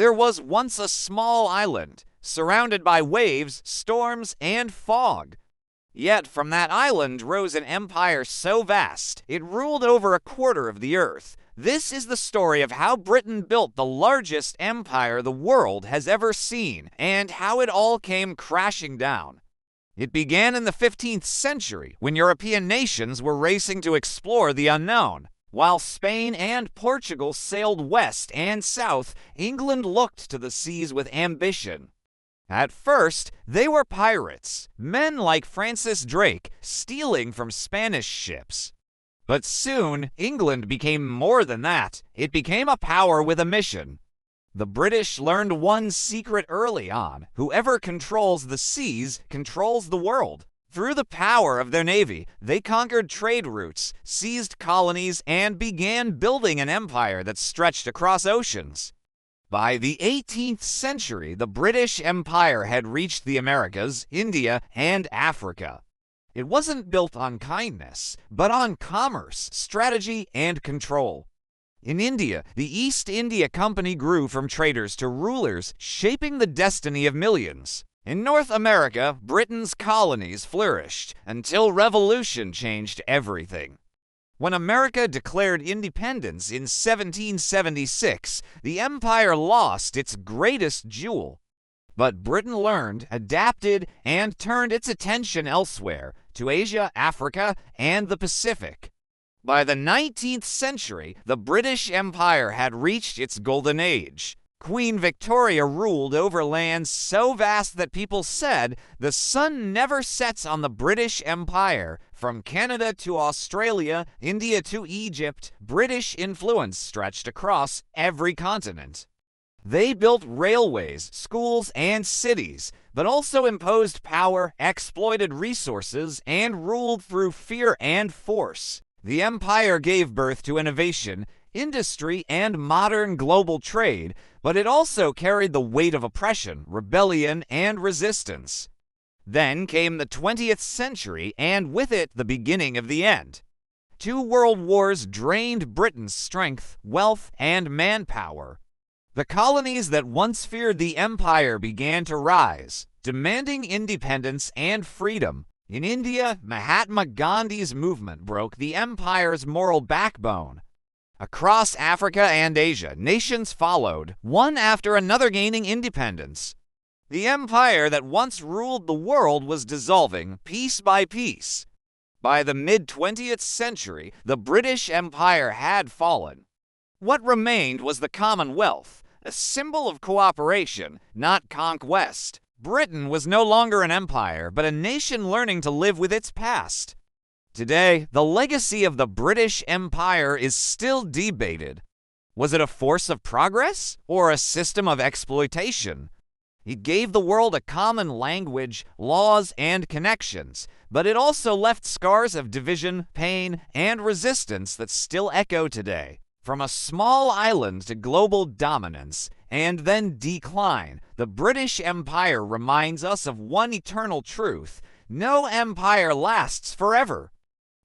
There was once a small island, surrounded by waves, storms, and fog. Yet from that island rose an empire so vast, it ruled over a quarter of the earth. This is the story of how Britain built the largest empire the world has ever seen, and how it all came crashing down. It began in the 15th century, when European nations were racing to explore the unknown. While Spain and Portugal sailed west and south, England looked to the seas with ambition. At first, they were pirates, men like Francis Drake, stealing from Spanish ships. But soon, England became more than that. It became a power with a mission. The British learned one secret early on: whoever controls the seas controls the world. Through the power of their navy, they conquered trade routes, seized colonies, and began building an empire that stretched across oceans. By the 18th century, the British Empire had reached the Americas, India, and Africa. It wasn't built on kindness, but on commerce, strategy, and control. In India, the East India Company grew from traders to rulers, shaping the destiny of millions. In North America, Britain's colonies flourished until revolution changed everything. When America declared independence in 1776, the empire lost its greatest jewel. But Britain learned, adapted, and turned its attention elsewhere, to Asia, Africa, and the Pacific. By the 19th century, the British Empire had reached its golden age. Queen Victoria ruled over lands so vast that people said the sun never sets on the British Empire. From Canada to Australia, India to Egypt, British influence stretched across every continent. They built railways, schools, and cities, but also imposed power, exploited resources, and ruled through fear and force. The empire gave birth to innovation, industry, and modern global trade, but it also carried the weight of oppression, rebellion, and resistance. Then came the 20th century, and with it the beginning of the end. 2 world wars drained Britain's strength, wealth, and manpower. The colonies that once feared the empire began to rise, demanding independence and freedom. In India, Mahatma Gandhi's movement broke the empire's moral backbone. Across Africa and Asia, nations followed, one after another gaining independence. The empire that once ruled the world was dissolving piece by piece. By the mid-20th century, the British Empire had fallen. What remained was the Commonwealth, a symbol of cooperation, not conquest. Britain was no longer an empire, but a nation learning to live with its past. Today, the legacy of the British Empire is still debated. Was it a force of progress or a system of exploitation? It gave the world a common language, laws, and connections, but it also left scars of division, pain, and resistance that still echo today. From a small island to global dominance, and then decline, the British Empire reminds us of one eternal truth: no empire lasts forever.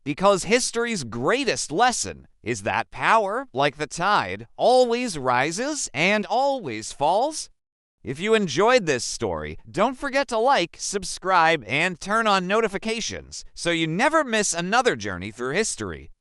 Because history's greatest lesson is that power, like the tide, always rises and always falls. If you enjoyed this story, don't forget to like, subscribe, and turn on notifications so you never miss another journey through history.